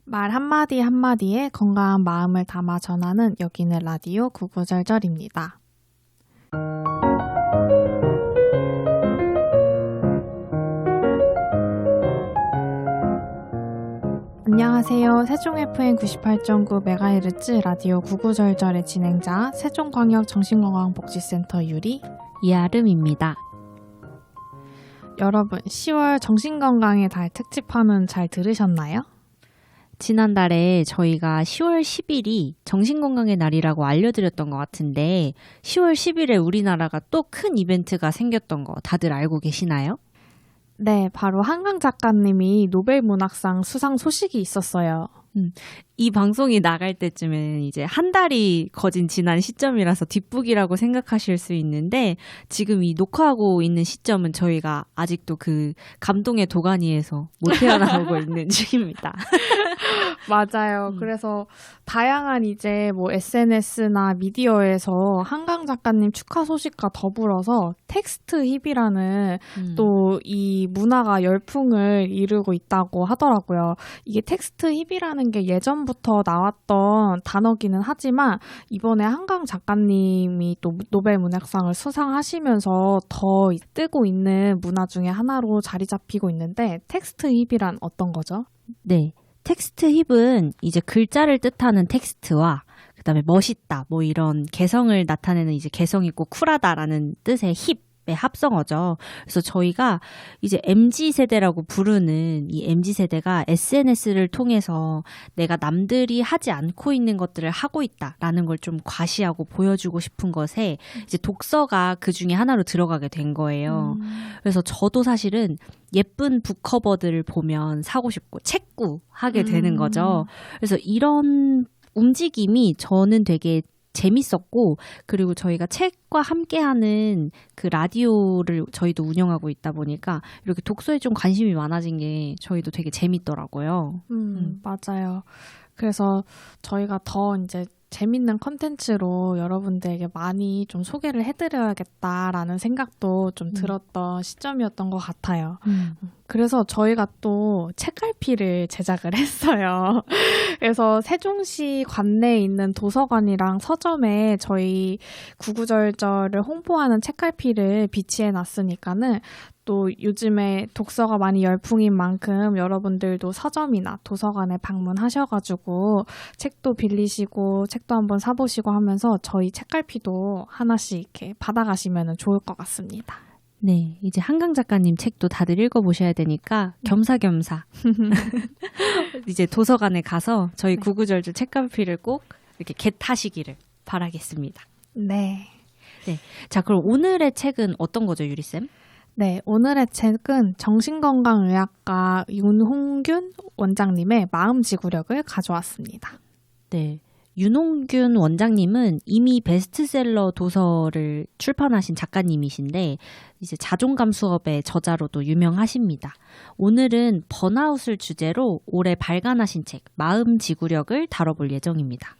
말 한마디 한마디에 건강한 마음을 담아 전하는 여기는 라디오 구구절절입니다. 안녕하세요. 세종 FM 98.9MHz 라디오 구구절절의 진행자 세종광역정신건강복지센터 유리 이아름입니다. 여러분 10월 정신건강의 달 특집화는 잘 들으셨나요? 지난달에 저희가 10월 10일이 정신건강의 날이라고 알려드렸던 것 같은데 10월 10일에 우리나라가 또 큰 이벤트가 생겼던 거 다들 알고 계시나요? 네, 바로 한강 작가님이 노벨문학상 수상 소식이 있었어요. 이 방송이 나갈 때쯤엔 이제 한 달이 거진 지난 시점이라서 뒷북이라고 생각하실 수 있는데 지금 이 녹화하고 있는 시점은 저희가 아직도 그 감동의 도가니에서 못 헤어나오고 있는 중입니다. 맞아요. 그래서 다양한 이제 뭐 SNS나 미디어에서 한강 작가님 축하 소식과 더불어서 텍스트 힙이라는 또 이 문화가 열풍을 이루고 있다고 하더라고요. 이게 텍스트 힙이라는 게 예전부터 나왔던 단어기는 하지만 이번에 한강 작가님이 또 노벨 문학상을 수상하시면서 더 뜨고 있는 문화 중에 하나로 자리 잡히고 있는데 텍스트 힙이란 어떤 거죠? 네. 텍스트 힙은 이제 글자를 뜻하는 텍스트와 그다음에 멋있다, 뭐 이런 개성을 나타내는 이제 개성 있고 쿨하다라는 뜻의 힙의 합성어죠. 그래서 저희가 이제 MZ세대라고 부르는 이 MZ세대가 SNS를 통해서 내가 남들이 하지 않고 있는 것들을 하고 있다라는 걸 좀 과시하고 보여주고 싶은 것에 이제 독서가 그 중에 하나로 들어가게 된 거예요. 그래서 저도 사실은 예쁜 북커버들을 보면 사고 싶고 책구 하게 되는 거죠. 그래서 이런 움직임이 저는 되게 재밌었고, 그리고 저희가 책과 함께하는 그 라디오를 저희도 운영하고 있다 보니까 이렇게 독서에 좀 관심이 많아진 게 저희도 되게 재밌더라고요. 맞아요. 그래서 저희가 더 이제 재밌는 컨텐츠로 여러분들에게 많이 좀 소개를 해드려야겠다라는 생각도 좀 들었던 시점이었던 것 같아요. 그래서 저희가 또 책갈피를 제작을 했어요. 그래서 세종시 관내에 있는 도서관이랑 서점에 저희 구구절절을 홍보하는 책갈피를 비치해 놨으니까는 또 요즘에 독서가 많이 열풍인 만큼 여러분들도 서점이나 도서관에 방문하셔가지고 책도 빌리시고 책도 한번 사보시고 하면서 저희 책갈피도 하나씩 이렇게 받아가시면 좋을 것 같습니다. 네, 이제 한강 작가님 책도 다들 읽어보셔야 되니까 겸사겸사 이제 도서관에 가서 저희 구구절절 책갈피를 꼭 이렇게 겟하시기를 바라겠습니다. 네. 네, 자 그럼 오늘의 책은 어떤 거죠, 유리쌤? 네, 오늘의 책은 정신건강의학과 윤홍균 원장님의 마음지구력을 가져왔습니다. 네, 윤홍균 원장님은 이미 베스트셀러 도서를 출판하신 작가님이신데 이제 자존감 수업의 저자로도 유명하십니다. 오늘은 번아웃을 주제로 올해 발간하신 책 마음지구력을 다뤄볼 예정입니다.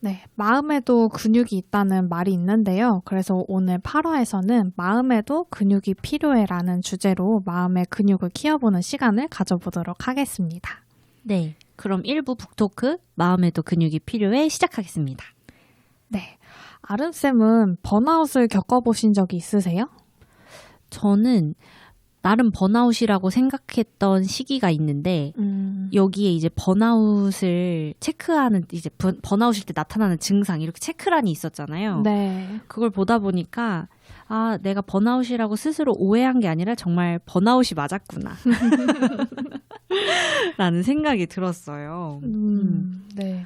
네, 마음에도 근육이 있다는 말이 있는데요. 그래서 오늘 8화에서는 마음에도 근육이 필요해라는 주제로 마음의 근육을 키워보는 시간을 가져보도록 하겠습니다. 네, 그럼 1부 북토크 마음에도 근육이 필요해 시작하겠습니다. 네, 아름쌤은 번아웃을 겪어보신 적이 있으세요? 저는 나름 번아웃이라고 생각했던 시기가 있는데 여기에 이제 번아웃을 체크하는 이제 번아웃일 때 나타나는 증상 이렇게 체크란이 있었잖아요. 네. 그걸 보다 보니까 아, 내가 번아웃이라고 스스로 오해한 게 아니라 정말 번아웃이 맞았구나. 라는 생각이 들었어요. 네.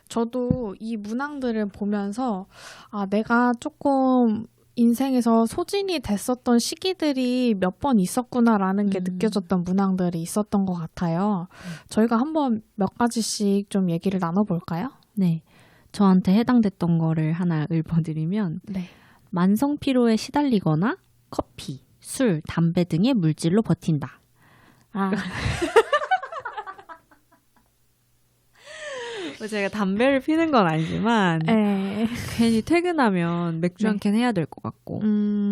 저도 이 문항들을 보면서 아, 내가 조금 인생에서 소진이 됐었던 시기들이 몇 번 있었구나라는 게 느껴졌던 문항들이 있었던 것 같아요. 저희가 한번 몇 가지씩 좀 얘기를 나눠볼까요? 네. 저한테 해당됐던 거를 하나 읊어드리면 네. 만성 피로에 시달리거나 커피, 술, 담배 등의 물질로 버틴다. 아. 제가 담배를 피는 건 아니지만 괜히 퇴근하면 맥주 한 캔 해야 될 것 같고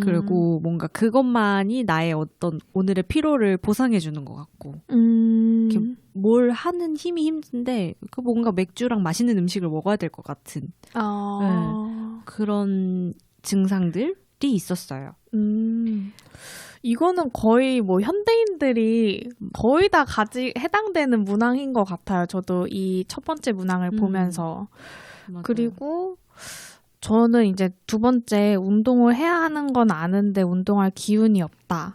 그리고 뭔가 그것만이 나의 어떤 오늘의 피로를 보상해 주는 것 같고 이렇게 뭘 하는 힘이 힘든데 그 뭔가 맥주랑 맛있는 음식을 먹어야 될 것 같은 그런 증상들이 있었어요. 이거는 거의 뭐 현대인들이 거의 다 해당되는 문항인 것 같아요. 저도 이 첫 번째 문항을 보면서. 맞아요. 그리고 저는 이제 두 번째 운동을 해야 하는 건 아는데 운동할 기운이 없다.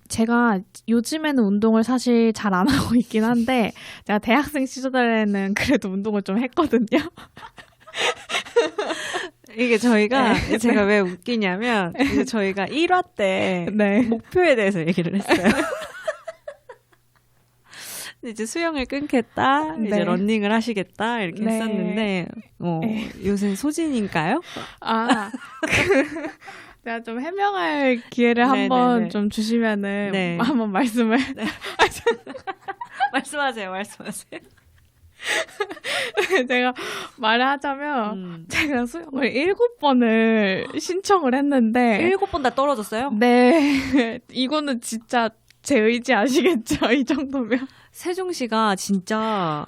제가 요즘에는 운동을 사실 잘 안 하고 있긴 한데 제가 대학생 시절에는 그래도 운동을 좀 했거든요. 이게 저희가 제가 왜 웃기냐면 이제 저희가 1화 때 목표에 대해서 얘기를 했어요. 이제 수영을 끊겠다, 이제 러닝을 하시겠다 이렇게 했었는데 요새 소진인가요? 제가 좀 해명할 기회를 한번 좀 주시면은 한번 말씀을 말씀하세요. 제가 말을 하자면 제가 수영을 7번을 신청을 했는데 7번 다 떨어졌어요? 네. 이거는 진짜 제 의지 아시겠죠? 이 정도면. 세종시가 진짜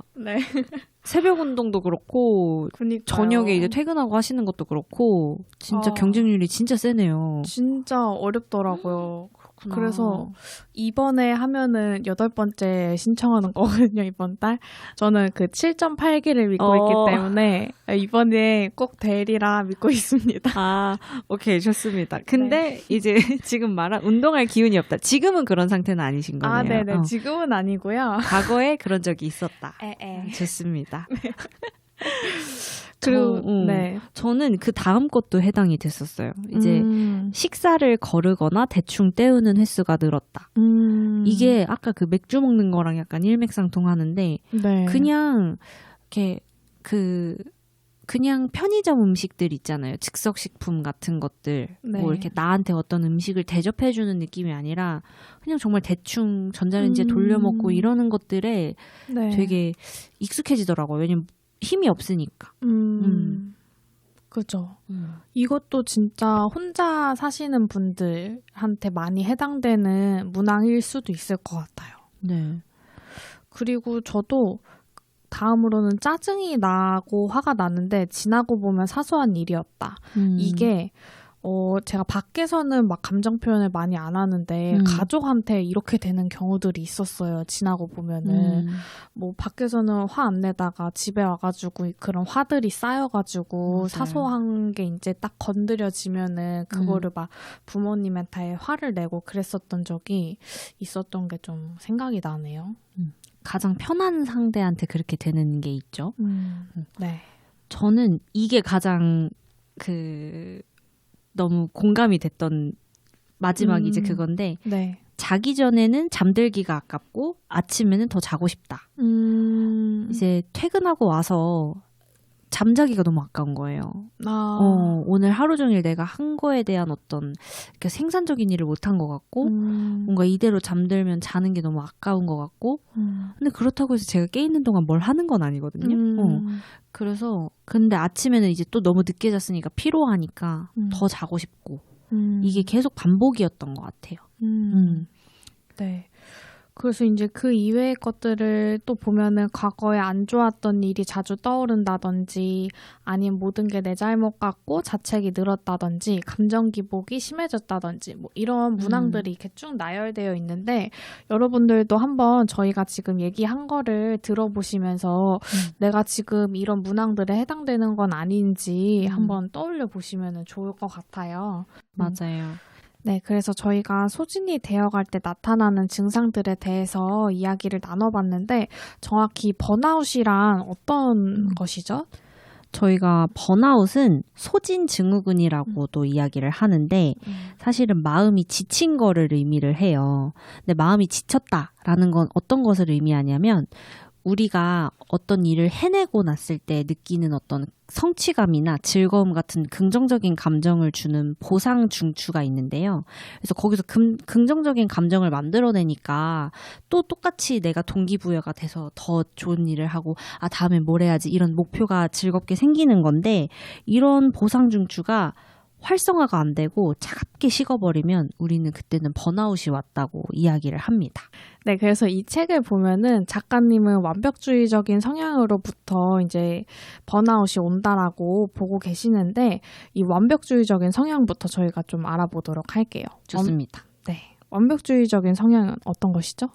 새벽 운동도 그렇고 그러니까요. 저녁에 이제 퇴근하고 하시는 것도 그렇고 진짜 경쟁률이 진짜 세네요. 진짜 어렵더라고요. 그렇구나. 그래서 이번에 하면은 8번째 신청하는 거거든요. 이번 달. 저는 그 7.8기를 믿고 있기 때문에 이번에 꼭 되리라 믿고 있습니다. 오케이. 좋습니다. 근데 이제 지금 말한 운동할 기운이 없다. 지금은 그런 상태는 아니신 거네요. 네네. 지금은 아니고요. 과거에 그런 적이 있었다. 좋습니다. 그리고 저는 그 다음 것도 해당이 됐었어요. 이제 식사를 거르거나 대충 때우는 횟수가 늘었다. 이게 아까 그 맥주 먹는 거랑 약간 일맥상통하는데 그냥 이렇게 그냥 편의점 음식들 있잖아요. 즉석식품 같은 것들. 뭐 이렇게 나한테 어떤 음식을 대접해주는 느낌이 아니라 그냥 정말 대충 전자레인지에 돌려 먹고 이러는 것들에 되게 익숙해지더라고요. 왜냐면 힘이 없으니까. 그죠. 이것도 진짜 혼자 사시는 분들한테 많이 해당되는 문항일 수도 있을 것 같아요. 그리고 저도 다음으로는 짜증이 나고 화가 나는데 지나고 보면 사소한 일이었다. 이게 제가 밖에서는 막 감정 표현을 많이 안 하는데 가족한테 이렇게 되는 경우들이 있었어요. 지나고 보면은 뭐 밖에서는 화 안 내다가 집에 와가지고 그런 화들이 쌓여가지고 사소한 게 이제 딱 건드려지면은 그거를 막 부모님한테 화를 내고 그랬었던 적이 있었던 게 좀 생각이 나네요. 가장 편한 상대한테 그렇게 되는 게 있죠. 저는 이게 가장 너무 공감이 됐던 마지막 이제 그건데 자기 전에는 잠들기가 아깝고 아침에는 더 자고 싶다. 이제 퇴근하고 와서 잠자기가 너무 아까운 거예요. 오늘 하루 종일 내가 한 거에 대한 어떤 생산적인 일을 못한 것 같고 뭔가 이대로 잠들면 자는 게 너무 아까운 것 같고 근데 그렇다고 해서 제가 깨 있는 동안 뭘 하는 건 아니거든요. 그래서 근데 아침에는 이제 또 너무 늦게 잤으니까 피로하니까 더 자고 싶고 이게 계속 반복이었던 것 같아요. 그래서 이제 그 이외의 것들을 또 보면은 과거에 안 좋았던 일이 자주 떠오른다든지 아니면 모든 게 내 잘못 같고 자책이 늘었다든지 감정 기복이 심해졌다든지 뭐 이런 문항들이 이렇게 쭉 나열되어 있는데 여러분들도 한번 저희가 지금 얘기한 거를 들어보시면서 내가 지금 이런 문항들에 해당되는 건 아닌지 한번 떠올려 보시면 좋을 것 같아요. 맞아요. 그래서 저희가 소진이 되어갈 때 나타나는 증상들에 대해서 이야기를 나눠봤는데 정확히 번아웃이란 어떤 것이죠? 저희가 번아웃은 소진 증후군이라고도 이야기를 하는데 사실은 마음이 지친 거를 의미를 해요. 근데 마음이 지쳤다라는 건 어떤 것을 의미하냐면 우리가 어떤 일을 해내고 났을 때 느끼는 어떤 성취감이나 즐거움 같은 긍정적인 감정을 주는 보상 중추가 있는데요. 그래서 거기서 긍정적인 감정을 만들어내니까 또 똑같이 내가 동기부여가 돼서 더 좋은 일을 하고 다음에 뭘 해야지 이런 목표가 즐겁게 생기는 건데 이런 보상 중추가 활성화가 안 되고 차갑게 식어버리면 우리는 그때는 번아웃이 왔다고 이야기를 합니다. 네, 그래서 이 책을 보면은 작가님은 완벽주의적인 성향으로부터 이제 번아웃이 온다라고 보고 계시는데 이 완벽주의적인 성향부터 저희가 좀 알아보도록 할게요. 좋습니다. 네, 완벽주의적인 성향은 어떤 것이죠?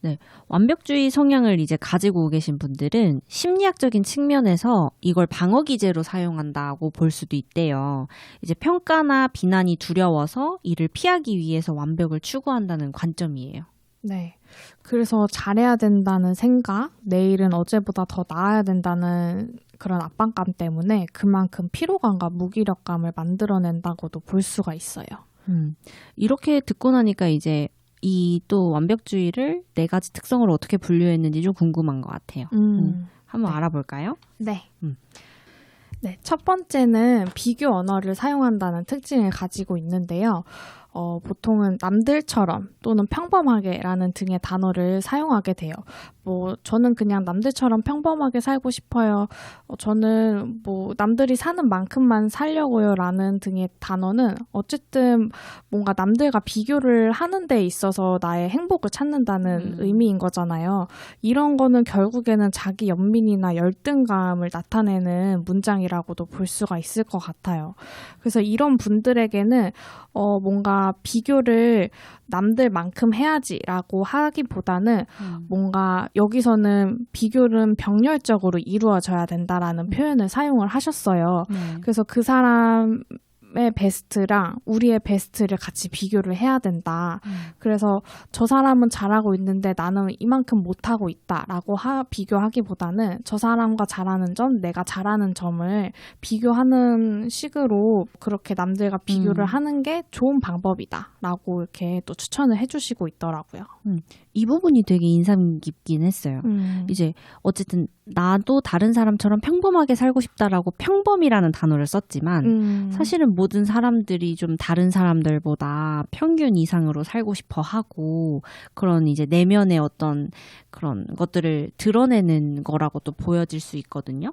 네, 완벽주의 성향을 이제 가지고 계신 분들은 심리학적인 측면에서 이걸 방어 기제로 사용한다고 볼 수도 있대요. 이제 평가나 비난이 두려워서 이를 피하기 위해서 완벽을 추구한다는 관점이에요. 네. 그래서 잘해야 된다는 생각, 내일은 어제보다 더 나아야 된다는 그런 압박감 때문에 그만큼 피로감과 무기력감을 만들어낸다고도 볼 수가 있어요. 이렇게 듣고 나니까 이제 이 또 완벽주의를 4가지 특성으로 어떻게 분류했는지 좀 궁금한 것 같아요. 한번 네. 알아볼까요? 네. 네. 첫 번째는 비교 언어를 사용한다는 특징을 가지고 있는데요. 보통은 남들처럼 또는 평범하게라는 등의 단어를 사용하게 돼요. 저는 그냥 남들처럼 평범하게 살고 싶어요. 저는 남들이 사는 만큼만 살려고요. 라는 등의 단어는 어쨌든 뭔가 남들과 비교를 하는 데 있어서 나의 행복을 찾는다는 의미인 거잖아요. 이런 거는 결국에는 자기 연민이나 열등감을 나타내는 문장이라고도 볼 수가 있을 것 같아요. 그래서 이런 분들에게는 뭔가 비교를 남들만큼 해야지라고 하기보다는 뭔가 여기서는 비교는 병렬적으로 이루어져야 된다라는 표현을 사용을 하셨어요. 그래서 그 사람의 베스트랑 우리의 베스트를 같이 비교를 해야 된다. 그래서 저 사람은 잘하고 있는데 나는 이만큼 못하고 있다라고 비교하기보다는 저 사람과 잘하는 점, 내가 잘하는 점을 비교하는 식으로 그렇게 남들과 비교를 하는 게 좋은 방법이다라고 이렇게 또 추천을 해주시고 있더라고요. 이 부분이 되게 인상 깊긴 했어요. 이제 어쨌든 나도 다른 사람처럼 평범하게 살고 싶다라고 평범이라는 단어를 썼지만 사실은 모든 사람들이 좀 다른 사람들보다 평균 이상으로 살고 싶어 하고 그런 이제 내면의 어떤 그런 것들을 드러내는 거라고 또 보여질 수 있거든요.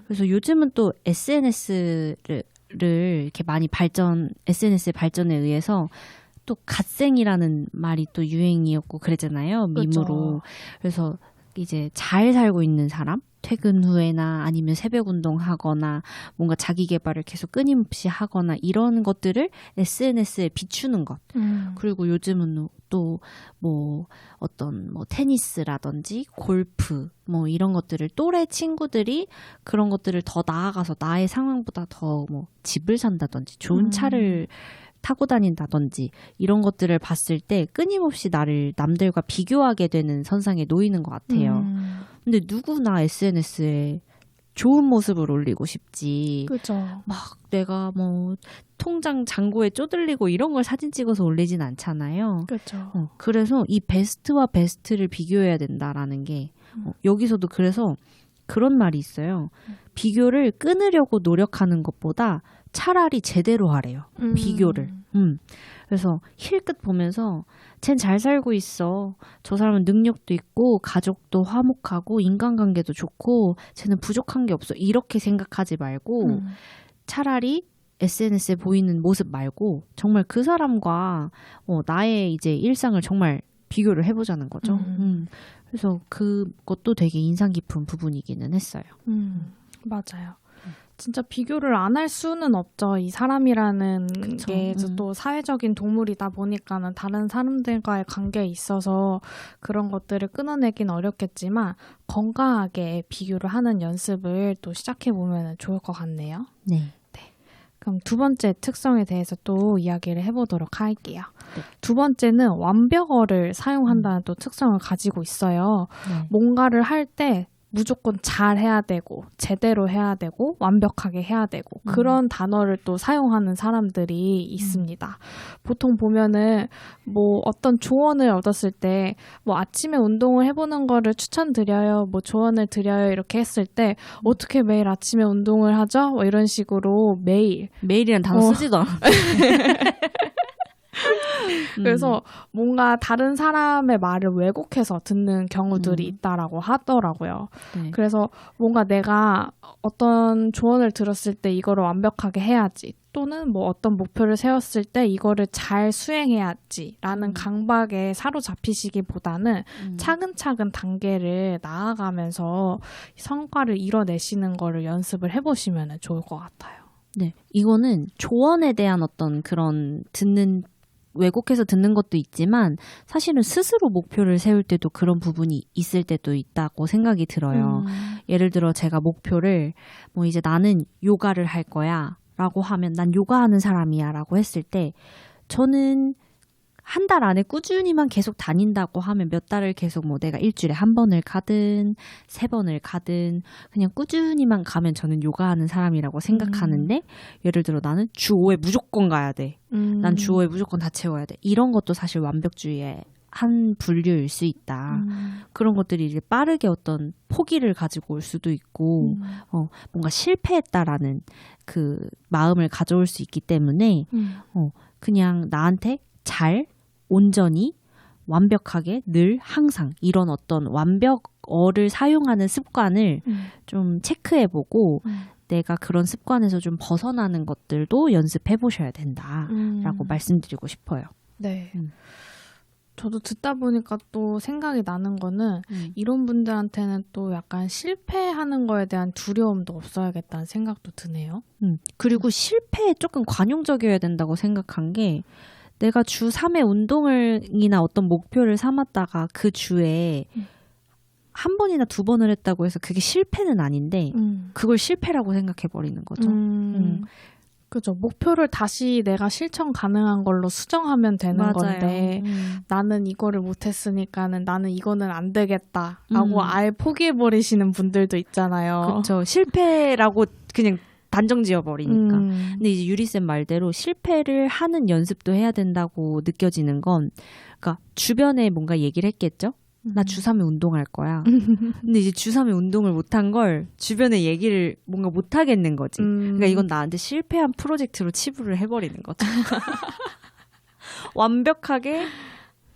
그래서 요즘은 또 SNS를 이렇게 많이 SNS의 발전에 의해서 또 갓생이라는 말이 또 유행이었고 그랬잖아요. 밈으로. 그렇죠. 그래서 이제 잘 살고 있는 사람, 퇴근 후에나 아니면 새벽 운동하거나 뭔가 자기 개발을 계속 끊임없이 하거나 이런 것들을 SNS에 비추는 것. 그리고 요즘은 또 어떤 테니스라든지 골프 이런 것들을 또래 친구들이 그런 것들을 더 나아가서 나의 상황보다 더 집을 산다든지 좋은 차를 타고 다닌다든지 이런 것들을 봤을 때 끊임없이 나를 남들과 비교하게 되는 선상에 놓이는 것 같아요. 근데 누구나 SNS에 좋은 모습을 올리고 싶지. 그죠. 막 내가 통장 잔고에 쪼들리고 이런 걸 사진 찍어서 올리진 않잖아요. 그렇죠. 그래서 이 베스트와 베스트를 비교해야 된다라는 게 여기서도 그래서 그런 말이 있어요. 비교를 끊으려고 노력하는 것보다 차라리 제대로 하래요. 비교를. 그래서 힐끗 보면서 쟨 잘 살고 있어. 저 사람은 능력도 있고 가족도 화목하고 인간관계도 좋고 쟤는 부족한 게 없어. 이렇게 생각하지 말고 차라리 SNS에 보이는 모습 말고 정말 그 사람과 나의 이제 일상을 정말 비교를 해보자는 거죠. 그래서 그것도 되게 인상 깊은 부분이기는 했어요. 맞아요. 진짜 비교를 안 할 수는 없죠. 이 사람이라는 그쵸. 게 또 사회적인 동물이다 보니까는 다른 사람들과의 관계에 있어서 그런 것들을 끊어내긴 어렵겠지만 건강하게 비교를 하는 연습을 또 시작해보면 좋을 것 같네요. 네. 그럼 두 번째 특성에 대해서 또 이야기를 해보도록 할게요. 네. 두 번째는 완벽어를 사용한다는 또 특성을 가지고 있어요. 네. 뭔가를 할 때 무조건 잘 해야 되고 제대로 해야 되고 완벽하게 해야 되고 그런 단어를 또 사용하는 사람들이 있습니다. 보통 보면은 어떤 조언을 얻었을 때 아침에 운동을 해보는 거를 추천드려요. 조언을 드려요. 이렇게 했을 때 어떻게 매일 아침에 운동을 하죠? 이런 식으로 매일이란 단어 쓰지도 않아. 그래서 뭔가 다른 사람의 말을 왜곡해서 듣는 경우들이 있다라고 하더라고요. 네. 그래서 뭔가 내가 어떤 조언을 들었을 때 이거를 완벽하게 해야지, 또는 뭐 어떤 목표를 세웠을 때 이거를 잘 수행해야지라는 강박에 사로잡히시기보다는 차근차근 단계를 나아가면서 성과를 이뤄내시는 거를 연습을 해보시면 좋을 것 같아요. 네, 이거는 조언에 대한 어떤 그런 왜곡해서 듣는 것도 있지만 사실은 스스로 목표를 세울 때도 그런 부분이 있을 때도 있다고 생각이 들어요. 예를 들어 제가 목표를 뭐 이제 나는 요가를 할 거야 라고 하면 난 요가하는 사람이야 라고 했을 때 저는 한 달 안에 꾸준히만 계속 다닌다고 하면 몇 달을 계속 뭐 내가 일주일에 한 번을 가든 3번을 가든 그냥 꾸준히만 가면 저는 요가하는 사람이라고 생각하는데 예를 들어 나는 주 5회 무조건 가야 돼. 난 주 5회 무조건 다 채워야 돼. 이런 것도 사실 완벽주의의 한 분류일 수 있다. 그런 것들이 이제 빠르게 어떤 포기를 가지고 올 수도 있고 뭔가 실패했다라는 그 마음을 가져올 수 있기 때문에 그냥 나한테 잘 온전히 완벽하게 늘 항상 이런 어떤 완벽어를 사용하는 습관을 좀 체크해보고 내가 그런 습관에서 좀 벗어나는 것들도 연습해보셔야 된다라고 말씀드리고 싶어요. 네. 저도 듣다 보니까 또 생각이 나는 거는 이런 분들한테는 또 약간 실패하는 거에 대한 두려움도 없어야겠다는 생각도 드네요. 그리고 실패에 조금 관용적이어야 된다고 생각한 게 내가 주 3회 운동을이나 어떤 목표를 삼았다가 그 주에 한 번이나 2번을 했다고 해서 그게 실패는 아닌데 그걸 실패라고 생각해버리는 거죠. 그죠. 목표를 다시 내가 실천 가능한 걸로 수정하면 되는 맞아요. 건데 나는 이거를 못했으니까는 나는 이거는 안 되겠다라고 아예 포기해버리시는 분들도 있잖아요. 그렇죠. 실패라고 그냥 단정 지어버리니까. 근데 이제 유리쌤 말대로 실패를 하는 연습도 해야 된다고 느껴지는 건 그러니까 주변에 뭔가 얘기를 했겠죠? 나 주 3회 운동할 거야. 근데 이제 주 3회 운동을 못한 걸 주변에 얘기를 뭔가 못하겠는 거지. 그러니까 이건 나한테 실패한 프로젝트로 치부를 해버리는 거죠. 완벽하게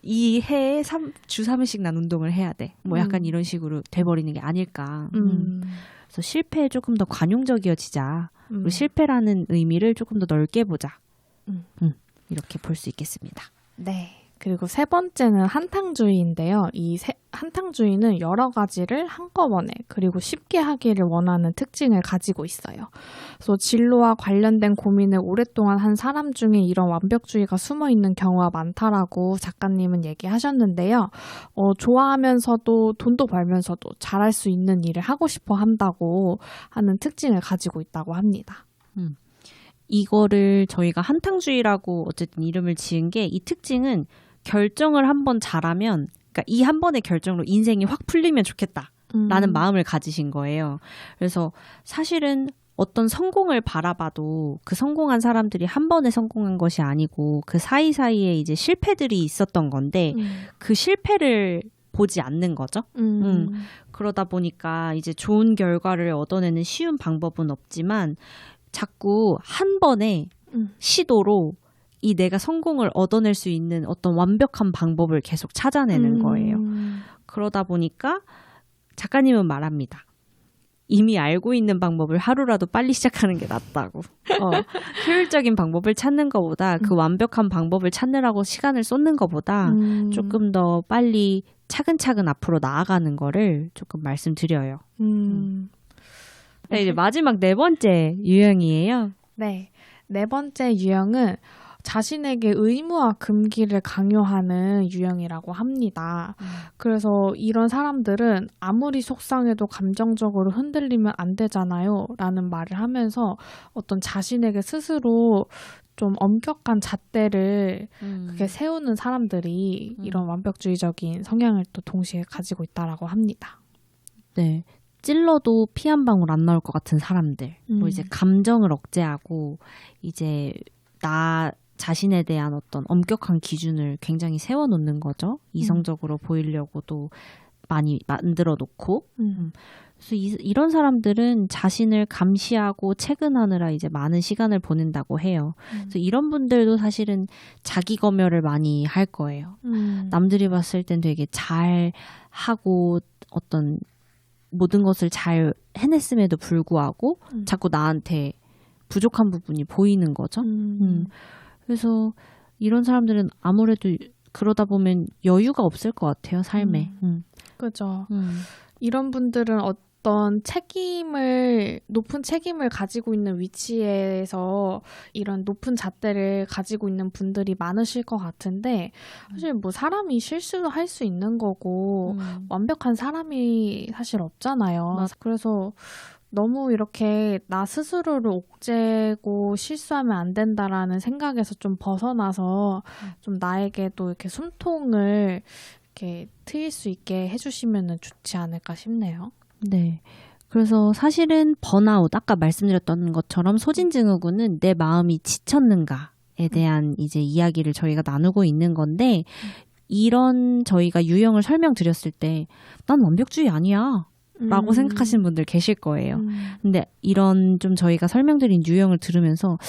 이 해에 주 3회씩 난 운동을 해야 돼. 뭐 약간 이런 식으로 돼버리는 게 아닐까. 그래서 실패에 조금 더 관용적이어지자. 그리고 실패라는 의미를 조금 더 넓게 보자. 이렇게 볼 수 있겠습니다. 네. 그리고 3번째는 한탕주의인데요. 이 한탕주의는 여러 가지를 한꺼번에 그리고 쉽게 하기를 원하는 특징을 가지고 있어요. 그래서 진로와 관련된 고민을 오랫동안 한 사람 중에 이런 완벽주의가 숨어있는 경우가 많다라고 작가님은 얘기하셨는데요. 좋아하면서도 돈도 벌면서도 잘할 수 있는 일을 하고 싶어 한다고 하는 특징을 가지고 있다고 합니다. 이거를 저희가 한탕주의라고 어쨌든 이름을 지은 게 이 특징은 결정을 한번 잘하면 그러니까 이 한 번의 결정으로 인생이 확 풀리면 좋겠다라는 마음을 가지신 거예요. 그래서 사실은 어떤 성공을 바라봐도 그 성공한 사람들이 한 번에 성공한 것이 아니고 그 사이사이에 이제 실패들이 있었던 건데 그 실패를 보지 않는 거죠. 그러다 보니까 이제 좋은 결과를 얻어내는 쉬운 방법은 없지만 자꾸 한 번의 시도로 이 내가 성공을 얻어낼 수 있는 어떤 완벽한 방법을 계속 찾아내는 거예요. 그러다 보니까 작가님은 말합니다. 이미 알고 있는 방법을 하루라도 빨리 시작하는 게 낫다고. 효율적인 방법을 찾는 것보다 그 완벽한 방법을 찾느라고 시간을 쏟는 것보다 조금 더 빨리 차근차근 앞으로 나아가는 거를 조금 말씀드려요. 네, 이제 마지막 4번째 유형이에요. 네. 4번째 유형은 자신에게 의무와 금기를 강요하는 유형이라고 합니다. 그래서 이런 사람들은 아무리 속상해도 감정적으로 흔들리면 안 되잖아요 라는 말을 하면서 어떤 자신에게 스스로 좀 엄격한 잣대를 그렇게 세우는 사람들이 이런 완벽주의적인 성향을 또 동시에 가지고 있다라고 합니다. 네. 찔러도 피 한 방울 안 나올 것 같은 사람들. 뭐 이제 감정을 억제하고 이제 나 자신에 대한 어떤 엄격한 기준을 굉장히 세워놓는 거죠. 이성적으로 보이려고도 많이 만들어 놓고 그래서 이런 사람들은 자신을 감시하고 체근하느라 이제 많은 시간을 보낸다고 해요. 그래서 이런 분들도 사실은 자기 검열을 많이 할 거예요. 남들이 봤을 땐 되게 잘 하고 어떤 모든 것을 잘 해냈음에도 불구하고 자꾸 나한테 부족한 부분이 보이는 거죠. 그래서 이런 사람들은 아무래도 그러다 보면 여유가 없을 것 같아요, 삶에. 그죠. 이런 분들은 어떤 높은 책임을 가지고 있는 위치에서 이런 높은 잣대를 가지고 있는 분들이 많으실 것 같은데, 사실 뭐 사람이 실수도 할 수 있는 거고, 완벽한 사람이 사실 없잖아요. 맞아. 그래서 너무 이렇게 나 스스로를 옥죄고 실수하면 안 된다라는 생각에서 좀 벗어나서 좀 나에게도 이렇게 숨통을 이렇게 트일 수 있게 해주시면 좋지 않을까 싶네요. 네. 그래서 사실은 번아웃, 아까 말씀드렸던 것처럼 소진증후군은 내 마음이 지쳤는가에 대한 이제 이야기를 저희가 나누고 있는 건데, 이런 저희가 유형을 설명드렸을 때, 난 완벽주의 아니야. 라고 생각하시는 분들 계실 거예요. 근데 이런 좀 저희가 설명드린 유형을 들으면서,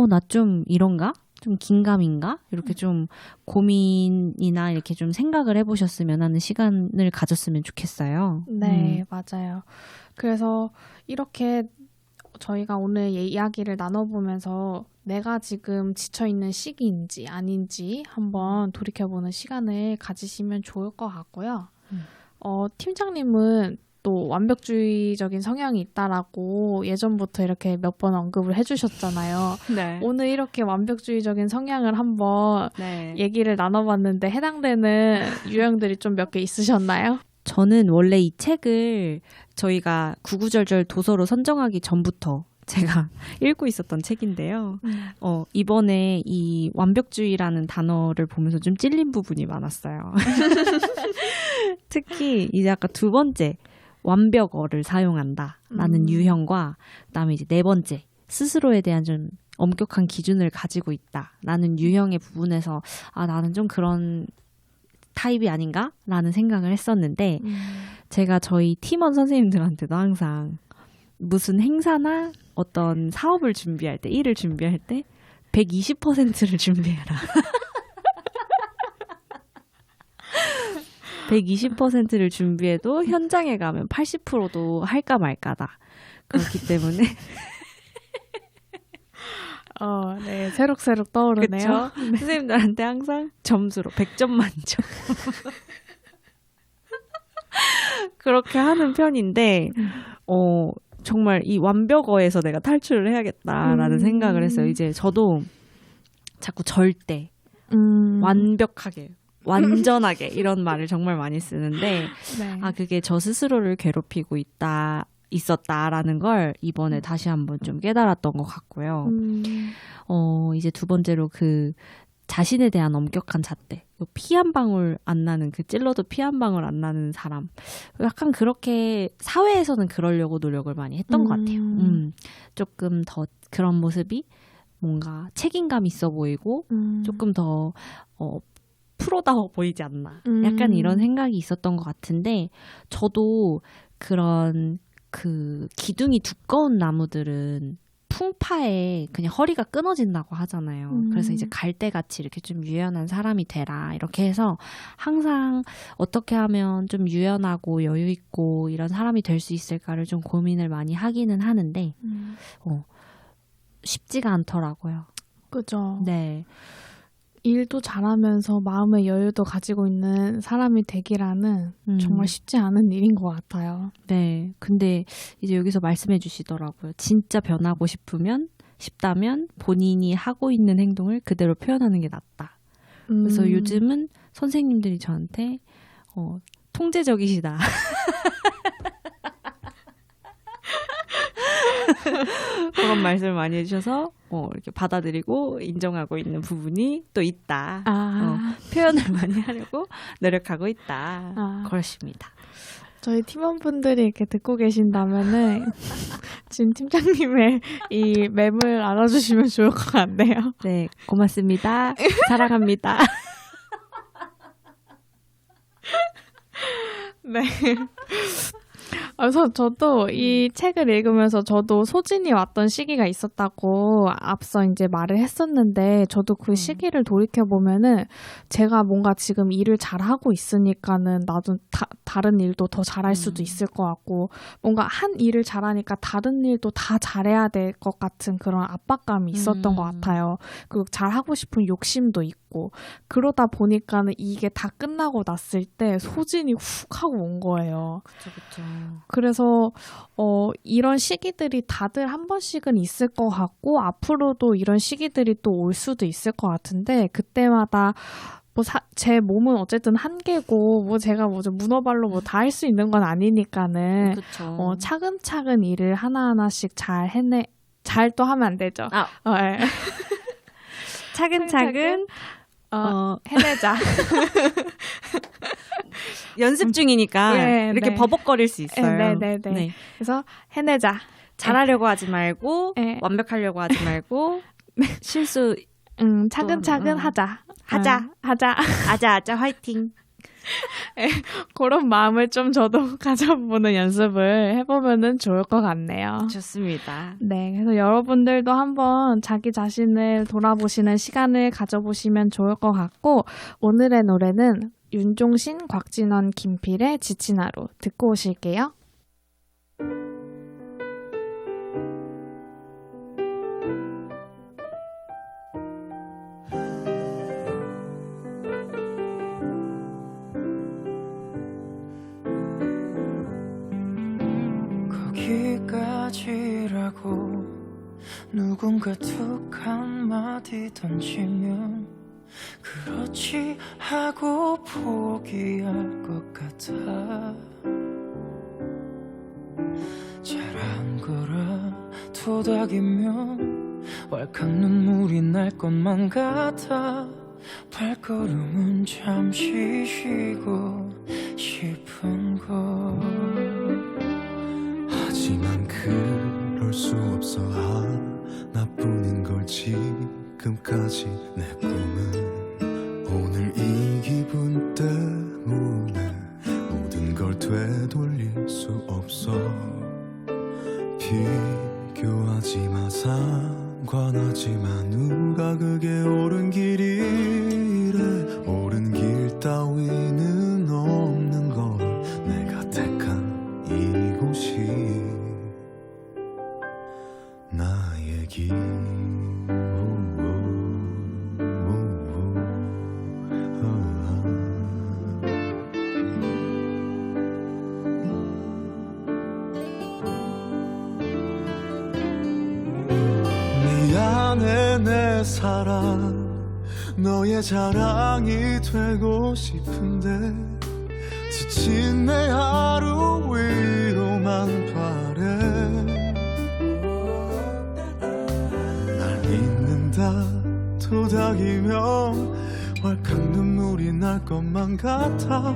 나 좀 이런가? 좀 긴가민가? 이렇게 좀 고민이나 이렇게 좀 생각을 해보셨으면 하는 시간을 가졌으면 좋겠어요. 네, 맞아요. 그래서 이렇게 저희가 오늘 이야기를 나눠보면서 내가 지금 지쳐있는 시기인지 아닌지 한번 돌이켜보는 시간을 가지시면 좋을 것 같고요. 팀장님은 또 완벽주의적인 성향이 있다라고 예전부터 이렇게 몇 번 언급을 해주셨잖아요. 네. 오늘 이렇게 완벽주의적인 성향을 한번 네. 얘기를 나눠봤는데 해당되는 유형들이 좀 몇 개 있으셨나요? 저는 원래 이 책을 저희가 구구절절 도서로 선정하기 전부터 제가 읽고 있었던 책인데요. 이번에 이 완벽주의라는 단어를 보면서 좀 찔린 부분이 많았어요. 특히 이제 아까 두 번째 완벽어를 사용한다라는 유형과 그다음에 이제 네 번째 스스로에 대한 좀 엄격한 기준을 가지고 있다라는 유형의 부분에서 나는 좀 그런 타입이 아닌가라는 생각을 했었는데 제가 저희 팀원 선생님들한테도 항상 무슨 행사나 어떤 사업을 준비할 때, 일을 준비할 때 120%를 준비해라. 120%를 준비해도 현장에 가면 80%도 할까 말까다. 그렇기 때문에 네, 새록새록 떠오르네요. 네. 선생님들한테 항상 점수로 100점 만점. 그렇게 하는 편인데 정말 이 완벽어에서 내가 탈출을 해야겠다라는 생각을 했어요. 이제 저도 자꾸 절대, 완벽하게, 완전하게 이런 말을 정말 많이 쓰는데 네. 그게 저 스스로를 괴롭히고 있었다라는 걸 이번에 다시 한번 좀 깨달았던 것 같고요. 이제 두 번째로 그 자신에 대한 엄격한 잣대, 피 한 방울 안 나는 그 찔러도 피 한 방울 안 나는 사람, 약간 그렇게 사회에서는 그러려고 노력을 많이 했던 것 같아요. 조금 더 그런 모습이 뭔가 책임감 있어 보이고 조금 더 프로다워 보이지 않나, 약간 이런 생각이 있었던 것 같은데, 저도 그런 그 기둥이 두꺼운 나무들은 풍파에 그냥 허리가 끊어진다고 하잖아요. 그래서 이제 갈대같이 이렇게 좀 유연한 사람이 되라, 이렇게 해서 항상 어떻게 하면 좀 유연하고 여유 있고 이런 사람이 될 수 있을까를 좀 고민을 많이 하기는 하는데 쉽지가 않더라고요. 그죠. 네. 일도 잘하면서 마음의 여유도 가지고 있는 사람이 되기라는 정말 쉽지 않은 일인 것 같아요. 네. 근데 이제 여기서 말씀해 주시더라고요. 진짜 변하고 싶다면 본인이 하고 있는 행동을 그대로 표현하는 게 낫다. 그래서 요즘은 선생님들이 저한테 통제적이시다. 그런 말씀을 많이 해주셔서 이렇게 받아들이고 인정하고 있는 부분이 또 있다. 표현을 많이 하려고 노력하고 있다. 그렇습니다. 저희 팀원분들이 이렇게 듣고 계신다면은 지금 팀장님의 이 맵을 알아주시면 좋을 것 같네요. 네, 고맙습니다. 사랑합니다. 네. 그래서 저도 이 책을 읽으면서 저도 소진이 왔던 시기가 있었다고 앞서 이제 말을 했었는데 저도 그 시기를 돌이켜보면은 제가 뭔가 지금 일을 잘하고 있으니까는 나도 다른 일도 더 잘할 수도 있을 것 같고 뭔가 한 일을 잘하니까 다른 일도 다 잘해야 될 것 같은 그런 압박감이 있었던 것 같아요. 그리고 잘하고 싶은 욕심도 있고 그러다 보니까는 이게 다 끝나고 났을 때 소진이 훅 하고 온 거예요. 그쵸. 그래서 이런 시기들이 다들 한 번씩은 있을 것 같고 앞으로도 이런 시기들이 또 올 수도 있을 것 같은데 그때마다 뭐 제 몸은 어쨌든 한계고 뭐 제가 뭐 문어발로 뭐 다 할 수 있는 건 아니니까는 차근차근 일을 하나하나씩 잘 또 하면 안 되죠. 네. 차근차근 해내자. 연습 중이니까 네, 이렇게 네. 버벅거릴 수 있어요. 네. 그래서 해내자. 잘하려고 하지 말고 네. 완벽하려고 하지 말고 실수 차근차근 하자. 아자 화이팅. 그런 마음을 좀 저도 가져보는 연습을 해보면은 좋을 것 같네요. 좋습니다. 네, 그래서 여러분들도 한번 자기 자신을 돌아보시는 시간을 가져보시면 좋을 것 같고 오늘의 노래는 윤종신, 곽진원, 김필의 지친 하루 듣고 오실게요. 거기까지라고 누군가 툭 한마디 던지면 그렇지 하고 포기할 것 같아. 잘한 거라 토닥이면 왈칵 눈물이 날 것만 같아. 발걸음은 잠시 쉬고 싶은 걸. 하지만 그럴 수 없어. 하나뿐인 걸 지금까지 내 꿈은 오늘 이 기분 때문에 모든 걸 되돌릴 수 없어. 비교하지 마, 상관하지 마. 누가 그게 옳은 길이래. 옳은 길 따위는 없는 걸. 내가 택한 이곳이 나의 길. 미안해 내 사랑. 너의 자랑이 되고 싶은데 지친 내 하루 위로만 바래. 날 잊는다 토닥이면 왈칵 눈물이 날 것만 같아.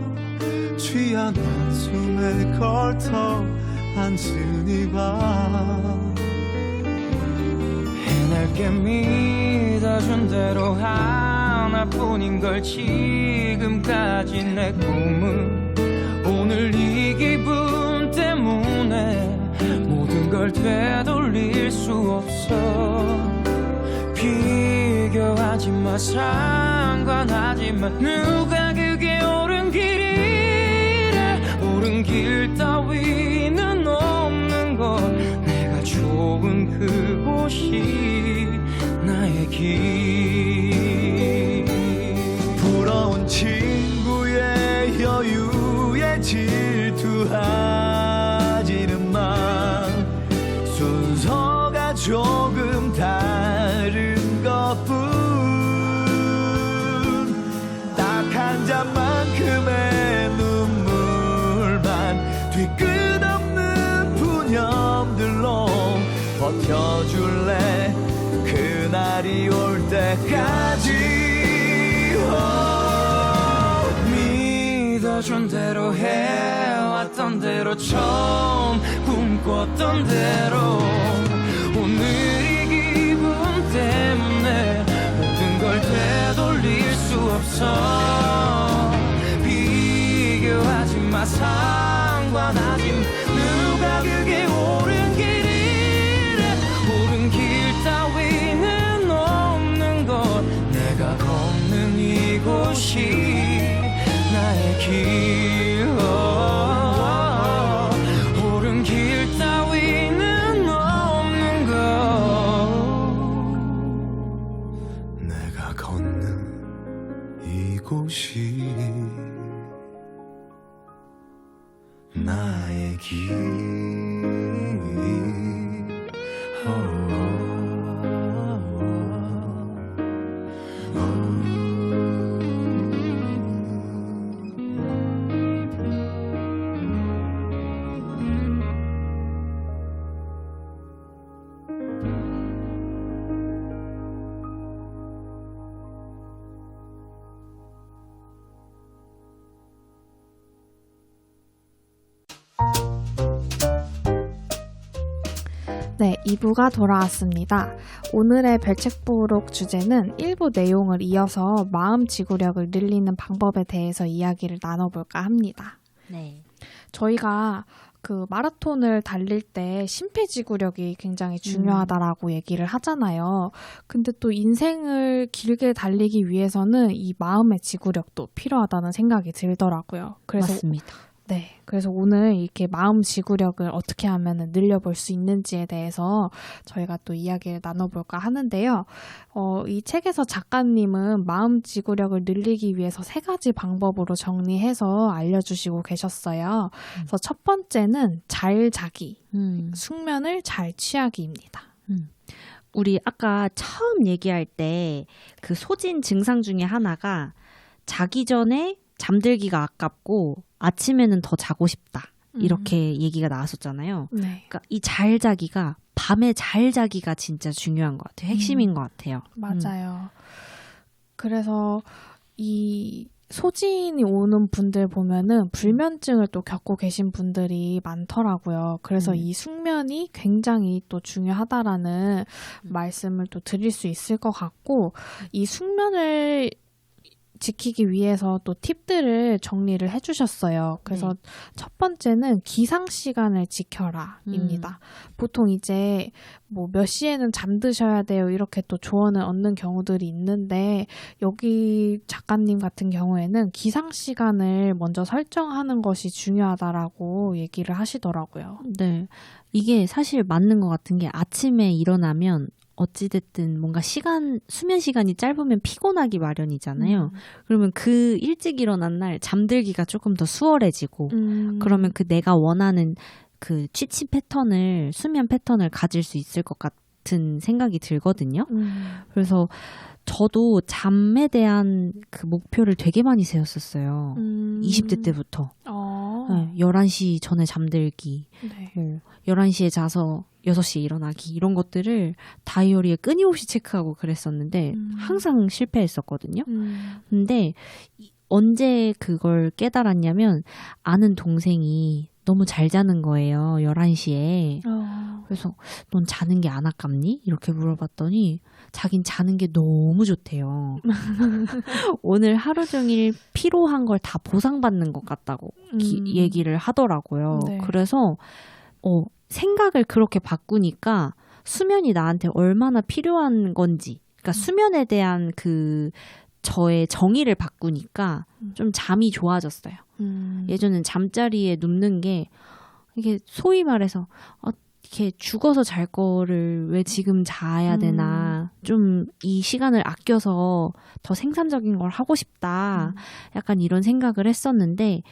취한 한숨에 걸터 앉은 이 밤. 해낼게 믿어준 대로 하나뿐인 걸 지금까지 내 꿈은 오늘 이 기분 때문에 모든 걸 되돌릴 수 없어. 비교하지 마, 상관하지 마. 누가 그게 옳은 길이래. 옳은 길 따위는 없는 걸. 내가 좋은 그곳이 나의 길. 부러운 친구의 여유에 질투하지는 마. 순서가 조금 다른 것뿐. 딱 한 잔만큼의 눈물만 뒤끝없는 푸념들로 버텨줄래. 그날이 올 때까지. 믿어준 대로 해왔던 대로 처음 꿈꿨던 대로 오늘 이 기분 때문에 모든 걸 되돌릴 수 없어. 비교하지 마, 무관하진 누가 그게 옳은 길이래 옳은 길 따위는 없는 것 내가 걷는 이곳이 나의 길 옳은 길 따위는 없는 것 내가 걷는 이곳이 나의 길 네, 2부가 돌아왔습니다. 오늘의 별책부록 주제는 1부 내용을 이어서 마음 지구력을 늘리는 방법에 대해서 이야기를 나눠볼까 합니다. 네. 저희가 그 마라톤을 달릴 때 심폐지구력이 굉장히 중요하다라고 얘기를 하잖아요. 근데 또 인생을 길게 달리기 위해서는 이 마음의 지구력도 필요하다는 생각이 들더라고요. 그래서 맞습니다. 네, 그래서 오늘 이렇게 마음 지구력을 어떻게 하면 늘려볼 수 있는지에 대해서 저희가 또 이야기를 나눠볼까 하는데요. 이 책에서 작가님은 마음 지구력을 늘리기 위해서 3가지 방법으로 정리해서 알려주시고 계셨어요. 그래서 첫 번째는 잘 자기, 숙면을 잘 취하기입니다. 우리 아까 처음 얘기할 때 그 소진 증상 중에 하나가 자기 전에 잠들기가 아깝고 아침에는 더 자고 싶다. 이렇게 얘기가 나왔었잖아요. 네. 그러니까 이 잘 자기가 밤에 잘 자기가 진짜 중요한 것 같아요. 핵심인 것 같아요. 맞아요. 그래서 이 소진이 오는 분들 보면은 불면증을 또 겪고 계신 분들이 많더라고요. 그래서 이 숙면이 굉장히 또 중요하다라는 말씀을 또 드릴 수 있을 것 같고 이 숙면을 지키기 위해서 또 팁들을 정리를 해주셨어요. 그래서 첫 번째는 기상 시간을 지켜라입니다. 보통 이제 뭐 몇 시에는 잠드셔야 돼요 이렇게 또 조언을 얻는 경우들이 있는데 여기 작가님 같은 경우에는 기상 시간을 먼저 설정하는 것이 중요하다라고 얘기를 하시더라고요. 네, 이게 사실 맞는 것 같은 게 아침에 일어나면 어찌됐든 뭔가 수면 시간이 짧으면 피곤하기 마련이잖아요. 그러면 그 일찍 일어난 날 잠들기가 조금 더 수월해지고 그러면 그 내가 원하는 그 수면 패턴을 가질 수 있을 것 같은 생각이 들거든요. 그래서 저도 잠에 대한 그 목표를 되게 많이 세웠었어요. 20대 때부터. 네, 11시 전에 잠들기, 네. 11시에 자서 6시에 일어나기 이런 것들을 다이어리에 끊임없이 체크하고 그랬었는데 항상 실패했었거든요. 근데 언제 그걸 깨달았냐면 아는 동생이 너무 잘 자는 거예요. 11시에. 그래서 넌 자는 게 안 아깝니? 이렇게 물어봤더니 자긴 자는 게 너무 좋대요. 오늘 하루 종일 피로한 걸 다 보상받는 것 같다고 얘기를 하더라고요. 네. 그래서 생각을 그렇게 바꾸니까 수면이 나한테 얼마나 필요한 건지, 그러니까 수면에 대한 그 저의 정의를 바꾸니까 좀 잠이 좋아졌어요. 예전엔 잠자리에 눕는 게 이게 소위 말해서 이렇게 죽어서 잘 거를 왜 지금 자야 되나, 좀 이 시간을 아껴서 더 생산적인 걸 하고 싶다, 약간 이런 생각을 했었는데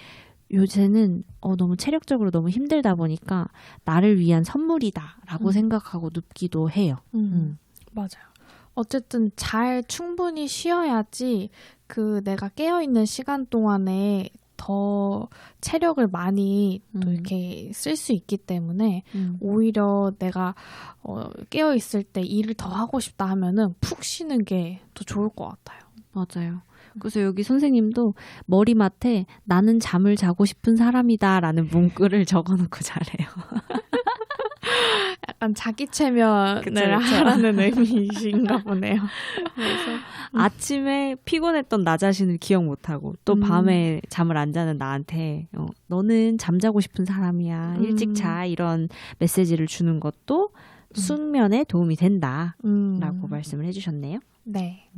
요새는 너무 체력적으로 너무 힘들다 보니까 나를 위한 선물이다라고 생각하고 눕기도 해요. 맞아요. 어쨌든 잘 충분히 쉬어야지 그 내가 깨어있는 시간 동안에 더 체력을 많이 또 이렇게 쓸 수 있기 때문에 오히려 내가 깨어있을 때 일을 더 하고 싶다 하면은 푹 쉬는 게 더 좋을 것 같아요. 맞아요. 그래서 여기 선생님도 머리맡에 나는 잠을 자고 싶은 사람이다 라는 문구를 적어놓고 잘해요. 약간 자기 체면을 그쵸, 그쵸. 하라는 의미이신가 보네요. 그래서 아침에 피곤했던 나 자신을 기억 못하고 또 밤에 잠을 안 자는 나한테 너는 잠자고 싶은 사람이야. 일찍 자. 이런 메시지를 주는 것도 숙면에 도움이 된다라고 말씀을 해주셨네요. 네.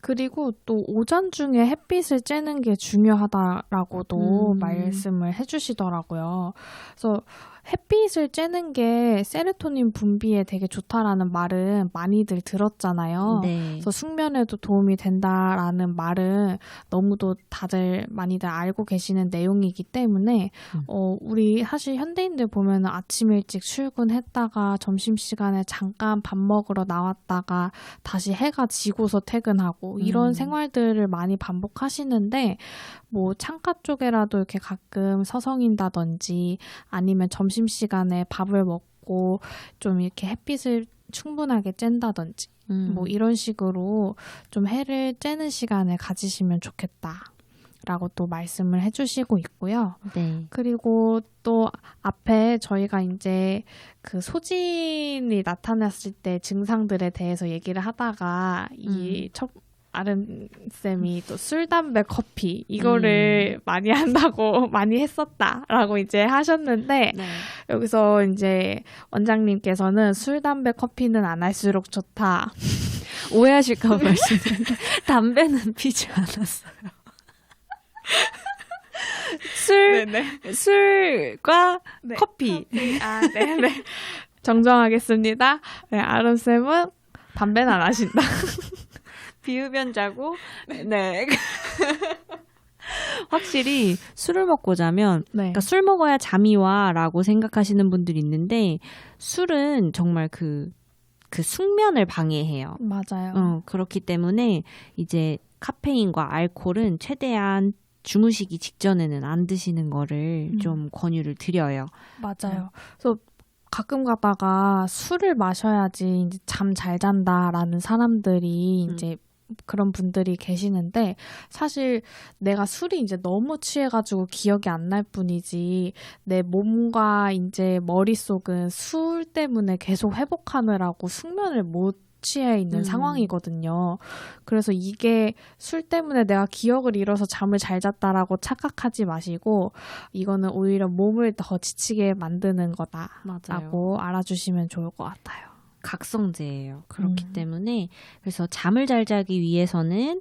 그리고 또 오전 중에 햇빛을 쬐는 게 중요하다라고도 말씀을 해주시더라고요. 그래서 햇빛을 쬐는 게 세로토닌 분비에 되게 좋다라는 말은 많이들 들었잖아요. 네. 그래서 숙면에도 도움이 된다라는 말은 너무도 다들 많이들 알고 계시는 내용이기 때문에 우리 사실 현대인들 보면 아침 일찍 출근했다가 점심시간에 잠깐 밥 먹으러 나왔다가 다시 해가 지고서 퇴근하고 이런 생활들을 많이 반복하시는데 뭐 창가 쪽에라도 이렇게 가끔 서성인다든지 아니면 점심시간에 밥을 먹고 좀 이렇게 햇빛을 충분하게 쬐다든지 뭐 이런 식으로 좀 해를 쬐는 시간을 가지시면 좋겠다라고 또 말씀을 해주시고 있고요. 네. 그리고 또 앞에 저희가 이제 그 소진이 나타났을 때 증상들에 대해서 얘기를 하다가 이 첫 아름쌤이 또 술, 담배, 커피 이거를 많이 한다고 많이 했었다라고 이제 하셨는데 네. 여기서 이제 원장님께서는 술, 담배, 커피는 안 할수록 좋다. 오해하실까 봐 말씀드리는데 담배는 피지 않았어요. 술과 네. 커피. 아, 네네. 정정하겠습니다. 네, 아름쌤은 담배는 안 하신다. 비흡연 자고 네. 확실히 술을 먹고 자면 네. 그러니까 술 먹어야 잠이 와라고 생각하시는 분들이 있는데 술은 정말 그 숙면을 방해해요. 맞아요. 그렇기 때문에 이제 카페인과 알코올은 최대한 주무시기 직전에는 안 드시는 거를 좀 권유를 드려요. 맞아요. 그래서 가끔 가다가 술을 마셔야지 이제 잠 잘 잔다라는 사람들이 이제 그런 분들이 계시는데 사실 내가 술이 이제 너무 취해가지고 기억이 안 날 뿐이지 내 몸과 이제 머릿속은 술 때문에 계속 회복하느라고 숙면을 못 취해 있는 상황이거든요. 그래서 이게 술 때문에 내가 기억을 잃어서 잠을 잘 잤다라고 착각하지 마시고 이거는 오히려 몸을 더 지치게 만드는 거다라고 알아주시면 좋을 것 같아요. 각성제예요. 그렇기 때문에 그래서 잠을 잘 자기 위해서는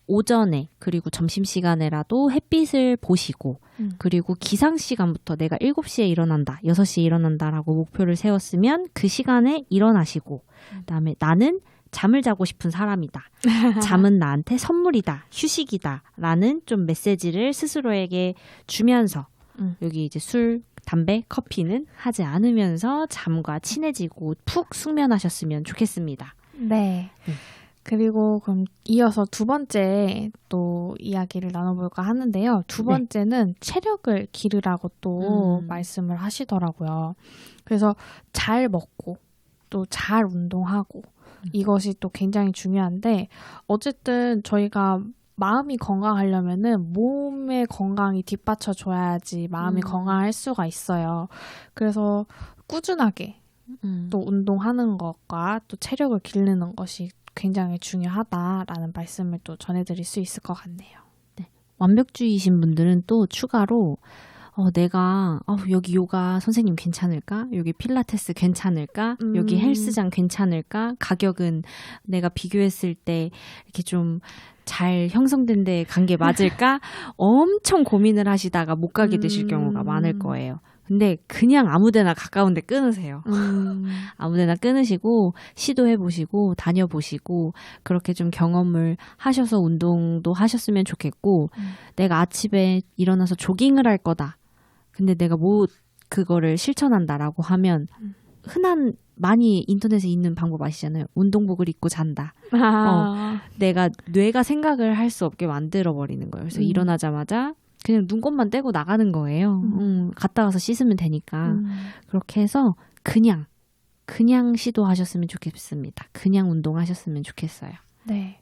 오전에 그리고 점심시간에라도 햇빛을 보시고 그리고 기상시간부터 내가 7시에 일어난다, 6시에 일어난다라고 목표를 세웠으면 그 시간에 일어나시고 그다음에 나는 잠을 자고 싶은 사람이다. 잠은 나한테 선물이다. 휴식이다. 라는 좀 메시지를 스스로에게 주면서 여기 이제 술, 담배, 커피는 하지 않으면서 잠과 친해지고 푹 숙면하셨으면 좋겠습니다. 네. 그리고 그럼 이어서 두 번째 또 이야기를 나눠볼까 하는데요. 두 번째는 체력을 기르라고 또 말씀을 하시더라고요. 그래서 잘 먹고 또 잘 운동하고 이것이 또 굉장히 중요한데 어쨌든 저희가 마음이 건강하려면은 몸의 건강이 뒷받쳐줘야지 마음이 건강할 수가 있어요. 그래서 꾸준하게 또 운동하는 것과 또 체력을 기르는 것이 굉장히 중요하다라는 말씀을 또 전해드릴 수 있을 것 같네요. 네. 완벽주의이신 분들은 또 추가로 내가 여기 요가 선생님 괜찮을까? 여기 필라테스 괜찮을까? 여기 헬스장 괜찮을까? 가격은 내가 비교했을 때 이렇게 좀 잘 형성된 데 간 게 맞을까? 엄청 고민을 하시다가 못 가게 되실 경우가 많을 거예요. 근데 그냥 아무데나 가까운 데 끊으세요. 아무데나 끊으시고 시도해보시고 다녀보시고 그렇게 좀 경험을 하셔서 운동도 하셨으면 좋겠고 내가 아침에 일어나서 조깅을 할 거다. 근데 내가 그거를 실천한다라고 하면 흔한 많이 인터넷에 있는 방법 아시잖아요. 운동복을 입고 잔다. 내가 뇌가 생각을 할 수 없게 만들어버리는 거예요. 그래서 일어나자마자 그냥 눈곱만 떼고 나가는 거예요. 갔다 와서 씻으면 되니까. 그렇게 해서 그냥 시도하셨으면 좋겠습니다. 그냥 운동하셨으면 좋겠어요. 네.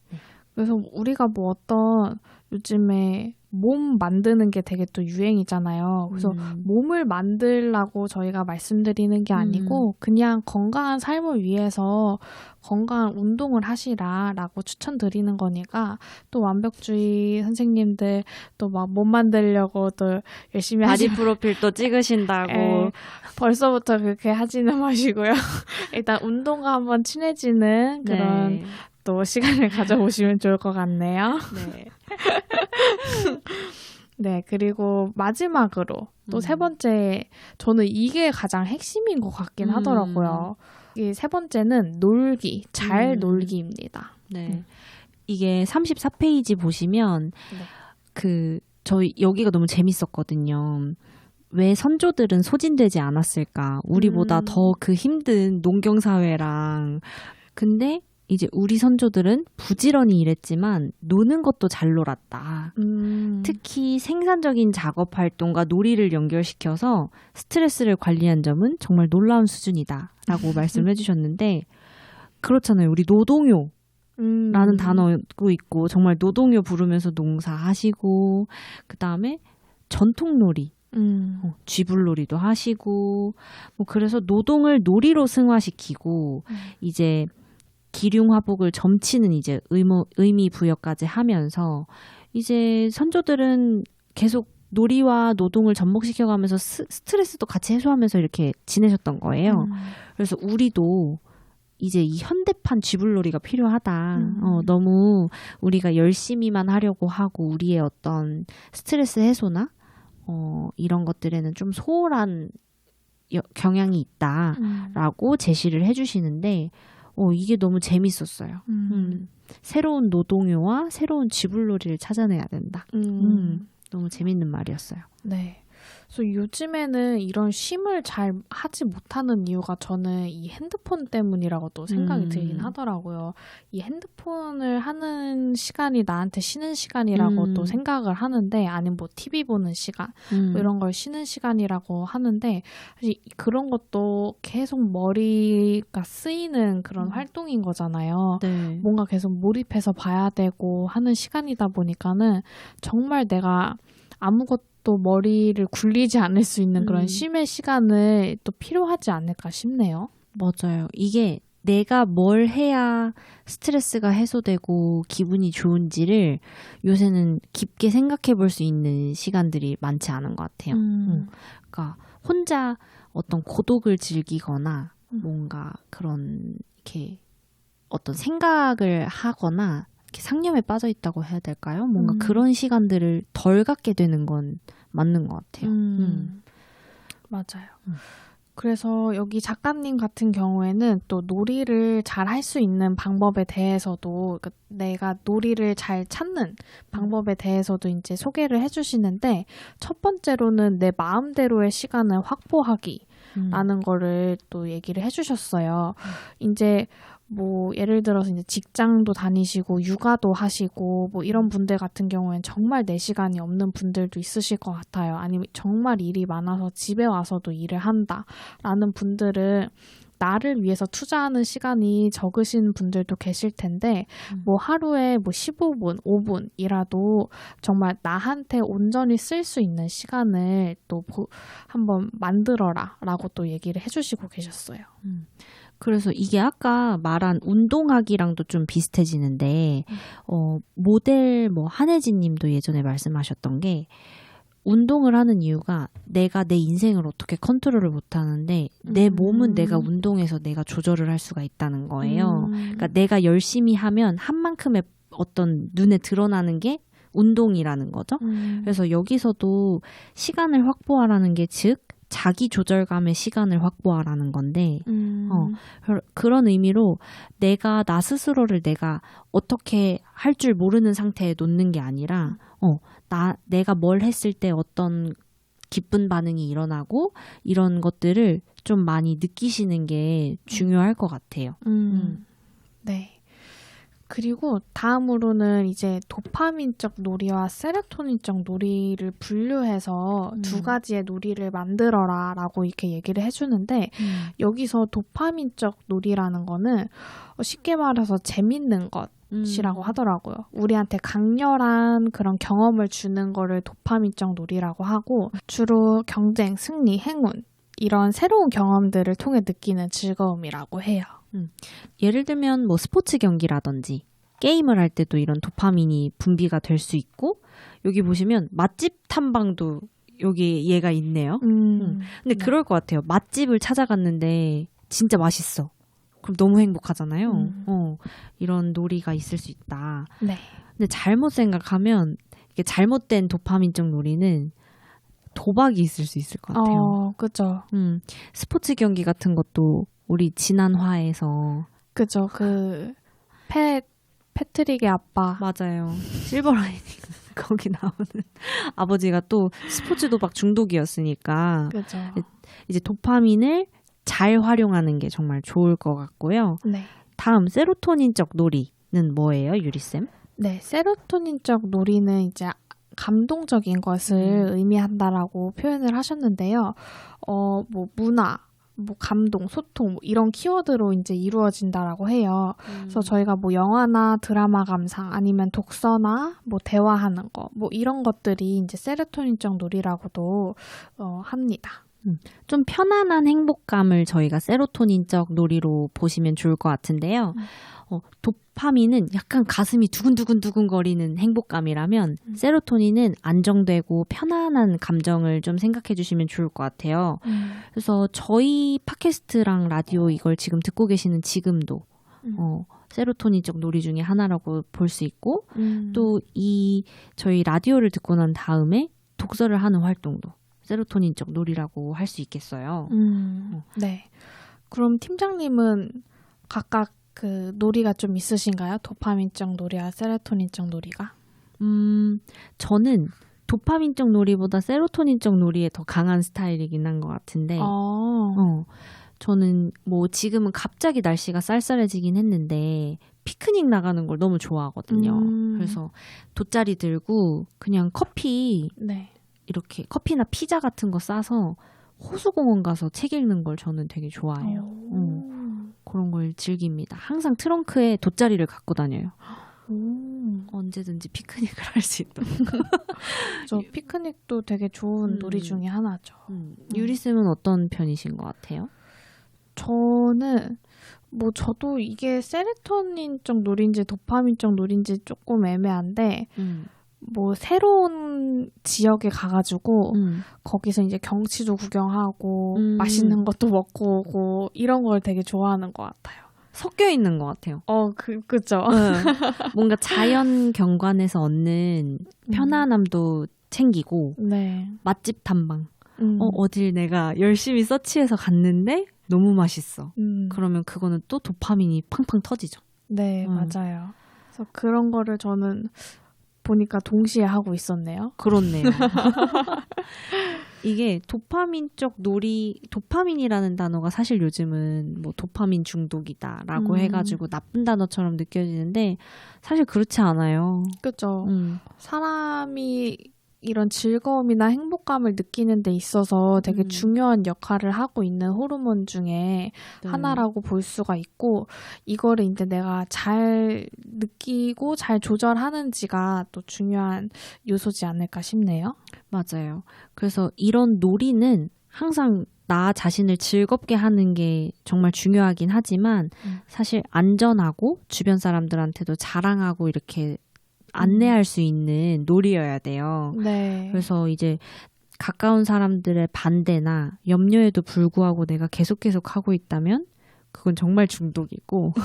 그래서 우리가 뭐 어떤 요즘에 몸 만드는 게 되게 또 유행이잖아요. 그래서 몸을 만들라고 저희가 말씀드리는 게 아니고 그냥 건강한 삶을 위해서 건강한 운동을 하시라라고 추천드리는 거니까 또 완벽주의 선생님들 또 막 몸 만들려고 또 열심히 바디 하시 프로필도 찍으신다고. 예, 벌써부터 그렇게 하지는 마시고요. 일단 운동과 한번 친해지는 그런 네. 또 시간을 가져보시면 좋을 것 같네요. 네. 네, 그리고 마지막으로 또 세 번째, 저는 이게 가장 핵심인 것 같긴 하더라고요. 이 세 번째는 놀기, 잘 놀기입니다. 네. 이게 34페이지 보시면 네. 저희 여기가 너무 재밌었거든요. 왜 선조들은 소진되지 않았을까? 우리보다 더 그 힘든 농경 사회랑 근데 이제 우리 선조들은 부지런히 일했지만 노는 것도 잘 놀았다. 특히 생산적인 작업 활동과 놀이를 연결시켜서 스트레스를 관리한 점은 정말 놀라운 수준이다라고 말씀을 해주셨는데 그렇잖아요. 우리 노동요 라는 단어도 있고 정말 노동요 부르면서 농사하시고 그 다음에 전통놀이 쥐불놀이도 하시고 뭐 그래서 노동을 놀이로 승화시키고 이제 기륭화복을 점치는 이제 의미 부여까지 하면서 이제 선조들은 계속 놀이와 노동을 접목시켜가면서 스트레스도 같이 해소하면서 이렇게 지내셨던 거예요. 그래서 우리도 이제 이 현대판 쥐불놀이가 필요하다. 너무 우리가 열심히만 하려고 하고 우리의 어떤 스트레스 해소나 이런 것들에는 좀 소홀한 경향이 있다라고 제시를 해주시는데 이게 너무 재밌었어요. 새로운 노동요와 새로운 쥐불놀이를 찾아내야 된다. 너무 재밌는 말이었어요. 네. 그래서 요즘에는 이런 쉼을 잘 하지 못하는 이유가 저는 이 핸드폰 때문이라고 또 생각이 들긴 하더라고요. 이 핸드폰을 하는 시간이 나한테 쉬는 시간이라고 또 생각을 하는데 아니면 뭐 TV 보는 시간 뭐 이런 걸 쉬는 시간이라고 하는데 사실 그런 것도 계속 머리가 쓰이는 그런 활동인 거잖아요. 네. 뭔가 계속 몰입해서 봐야 되고 하는 시간이다 보니까는 정말 내가 아무것도 머리를 굴리지 않을 수 있는 그런 쉼의 시간을 또 필요하지 않을까 싶네요. 맞아요. 이게 내가 뭘 해야 스트레스가 해소되고 기분이 좋은지를 요새는 깊게 생각해 볼 수 있는 시간들이 많지 않은 것 같아요. 그러니까 혼자 어떤 고독을 즐기거나 뭔가 그런 이렇게 어떤 생각을 하거나 이렇게 상념에 빠져 있다고 해야 될까요? 뭔가 그런 시간들을 덜 갖게 되는 건 맞는 것 같아요. 맞아요. 그래서 여기 작가님 같은 경우에는 또 놀이를 잘 할 수 있는 방법에 대해서도 그러니까 내가 놀이를 잘 찾는 방법에 대해서도 이제 소개를 해주시는데 첫 번째로는 내 마음대로의 시간을 확보하기라는 거를 또 얘기를 해주셨어요. 이제 뭐 예를 들어서 이제 직장도 다니시고 육아도 하시고 뭐 이런 분들 같은 경우에는 정말 내 시간이 없는 분들도 있으실 것 같아요. 아니면 정말 일이 많아서 집에 와서도 일을 한다라는 분들은 나를 위해서 투자하는 시간이 적으신 분들도 계실 텐데 뭐 하루에 뭐 15분, 5분이라도 정말 나한테 온전히 쓸 수 있는 시간을 또 한번 만들어라 라고 또 얘기를 해주시고 계셨어요. 그래서 이게 아까 말한 운동하기랑도 좀 비슷해지는데 모델 뭐 한혜진 님도 예전에 말씀하셨던 게 운동을 하는 이유가 내가 내 인생을 어떻게 컨트롤을 못하는데 내 몸은 내가 운동해서 내가 조절을 할 수가 있다는 거예요. 그러니까 내가 열심히 하면 한 만큼의 어떤 눈에 드러나는 게 운동이라는 거죠. 그래서 여기서도 시간을 확보하라는 게 즉 자기 조절감의 시간을 확보하라는 건데 그런 의미로 내가 나 스스로를 내가 어떻게 할 줄 모르는 상태에 놓는 게 아니라 내가 뭘 했을 때 어떤 기쁜 반응이 일어나고 이런 것들을 좀 많이 느끼시는 게 중요할 것 같아요. 네. 그리고 다음으로는 이제 도파민적 놀이와 세로토닌적 놀이를 분류해서 두 가지의 놀이를 만들어라 라고 이렇게 얘기를 해주는데 여기서 도파민적 놀이라는 거는 쉽게 말해서 재밌는 것 이라고 하더라고요. 우리한테 강렬한 그런 경험을 주는 거를 도파민적 놀이라고 하고 주로 경쟁, 승리, 행운 이런 새로운 경험들을 통해 느끼는 즐거움이라고 해요. 예를 들면 뭐 스포츠 경기라든지 게임을 할 때도 이런 도파민이 분비가 될 수 있고 여기 보시면 맛집 탐방도 여기 얘가 있네요. 근데 그럴 것 같아요. 맛집을 찾아갔는데 진짜 맛있어. 그럼 너무 행복하잖아요. 이런 놀이가 있을 수 있다. 네. 근데 잘못 생각하면 이게 잘못된 도파민적 놀이는 도박이 있을 수 있을 것 같아요. 그죠. 스포츠 경기 같은 것도 우리 지난 화에서 그죠. 패트릭의 아빠. 맞아요. 실버라이닝 거기 나오는 아버지가 또 스포츠 도박 중독이었으니까 그죠. 이제 도파민을 잘 활용하는 게 정말 좋을 것 같고요. 네. 다음 세로토닌적 놀이는 뭐예요, 유리쌤? 네, 세로토닌적 놀이는 이제 감동적인 것을 의미한다라고 표현을 하셨는데요. 뭐 문화, 뭐 감동, 소통 뭐 이런 키워드로 이제 이루어진다라고 해요. 그래서 저희가 뭐 영화나 드라마 감상 아니면 독서나 뭐 대화하는 거 뭐 이런 것들이 이제 세로토닌적 놀이라고도 합니다. 좀 편안한 행복감을 저희가 세로토닌적 놀이로 보시면 좋을 것 같은데요. 도파민은 약간 가슴이 두근두근 거리는 행복감이라면 세로토닌은 안정되고 편안한 감정을 좀 생각해 주시면 좋을 것 같아요. 그래서 저희 팟캐스트랑 라디오 이걸 지금 듣고 계시는 지금도 세로토닌적 놀이 중에 하나라고 볼 수 있고 또 저희 라디오를 듣고 난 다음에 독서를 하는 활동도 세로토닌적 놀이라고 할 수 있겠어요. 네. 그럼 팀장님은 각각 그 놀이가 좀 있으신가요? 도파민적 놀이와 세로토닌적 놀이가? 저는 도파민적 놀이보다 세로토닌적 놀이에 더 강한 스타일이긴 한 것 같은데 저는 뭐 지금은 갑자기 날씨가 쌀쌀해지긴 했는데 피크닉 나가는 걸 너무 좋아하거든요. 그래서 돗자리 들고 그냥 이렇게 커피나 피자 같은 거 싸서 호수공원 가서 책 읽는 걸 저는 되게 좋아해요. 그런 걸 즐깁니다. 항상 트렁크에 돗자리를 갖고 다녀요. 언제든지 피크닉을 할 수 있도록. 저 피크닉도 되게 좋은 놀이 중에 하나죠. 유리쌤은 어떤 편이신 것 같아요? 저는 저도 이게 세로토닌적 놀이인지 도파민적 놀이인지 조금 애매한데 새로운 지역에 가가지고 거기서 이제 경치도 구경하고 맛있는 것도 먹고 오고 이런 걸 되게 좋아하는 것 같아요. 섞여 있는 것 같아요. 그죠. 뭔가 자연 경관에서 얻는 편안함도 챙기고 네. 맛집 탐방. 어딜 내가 열심히 서치해서 갔는데 너무 맛있어. 그러면 그거는 또 도파민이 팡팡 터지죠. 네, 맞아요. 그래서 그런 거를 저는 보니까 동시에 하고 있었네요. 그렇네요. 이게 도파민적 놀이, 도파민이라는 단어가 사실 요즘은 뭐 도파민 중독이다라고 해가지고 나쁜 단어처럼 느껴지는데 사실 그렇지 않아요. 그렇죠. 사람이 이런 즐거움이나 행복감을 느끼는 데 있어서 되게 중요한 역할을 하고 있는 호르몬 중에 하나라고 볼 수가 있고 이거를 이제 내가 잘 느끼고 잘 조절하는지가 또 중요한 요소지 않을까 싶네요. 맞아요. 그래서 이런 놀이는 항상 나 자신을 즐겁게 하는 게 정말 중요하긴 하지만 사실 안전하고 주변 사람들한테도 자랑하고 이렇게 안내할 수 있는 놀이여야 돼요. 네. 그래서 이제 가까운 사람들의 반대나 염려에도 불구하고 내가 계속 하고 있다면 그건 정말 중독이고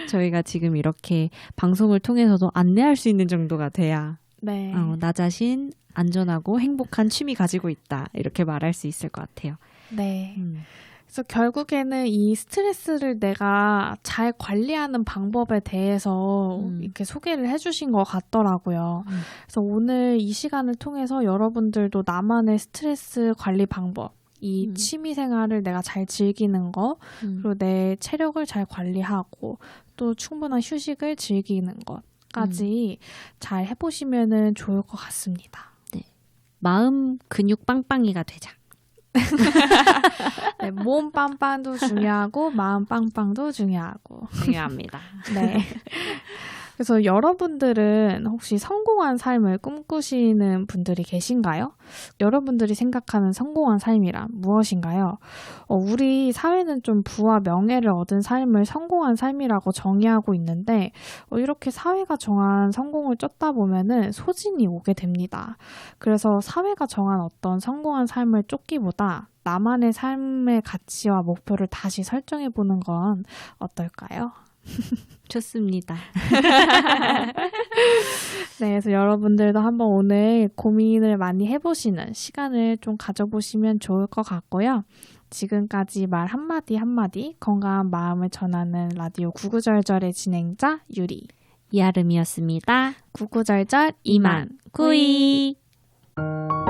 저희가 지금 이렇게 방송을 통해서도 안내할 수 있는 정도가 돼야 네. 나 자신 안전하고 행복한 취미 가지고 있다 이렇게 말할 수 있을 것 같아요. 네. 그래서 결국에는 이 스트레스를 내가 잘 관리하는 방법에 대해서 이렇게 소개를 해주신 것 같더라고요. 그래서 오늘 이 시간을 통해서 여러분들도 나만의 스트레스 관리 방법, 이 취미 생활을 내가 잘 즐기는 거, 그리고 내 체력을 잘 관리하고 또 충분한 휴식을 즐기는 것까지 잘 해보시면 좋을 것 같습니다. 네. 마음 근육 빵빵이가 되자. 네, 네, 몸 빵빵도 중요하고 마음 빵빵도 중요하고. 중요합니다. 네. 그래서 여러분들은 혹시 성공한 삶을 꿈꾸시는 분들이 계신가요? 여러분들이 생각하는 성공한 삶이란 무엇인가요? 우리 사회는 좀 부와 명예를 얻은 삶을 성공한 삶이라고 정의하고 있는데 이렇게 사회가 정한 성공을 쫓다 보면은 소진이 오게 됩니다. 그래서 사회가 정한 어떤 성공한 삶을 쫓기보다 나만의 삶의 가치와 목표를 다시 설정해보는 건 어떨까요? 좋습니다. 네, 그래서 여러분들도 한번 오늘 고민을 많이 해보시는 시간을 좀 가져보시면 좋을 것 같고요. 지금까지 말 한마디 한마디 건강한 마음을 전하는 라디오 구구절절의 진행자 유리 이아름이었습니다. 구구절절 이만 구이. 구이.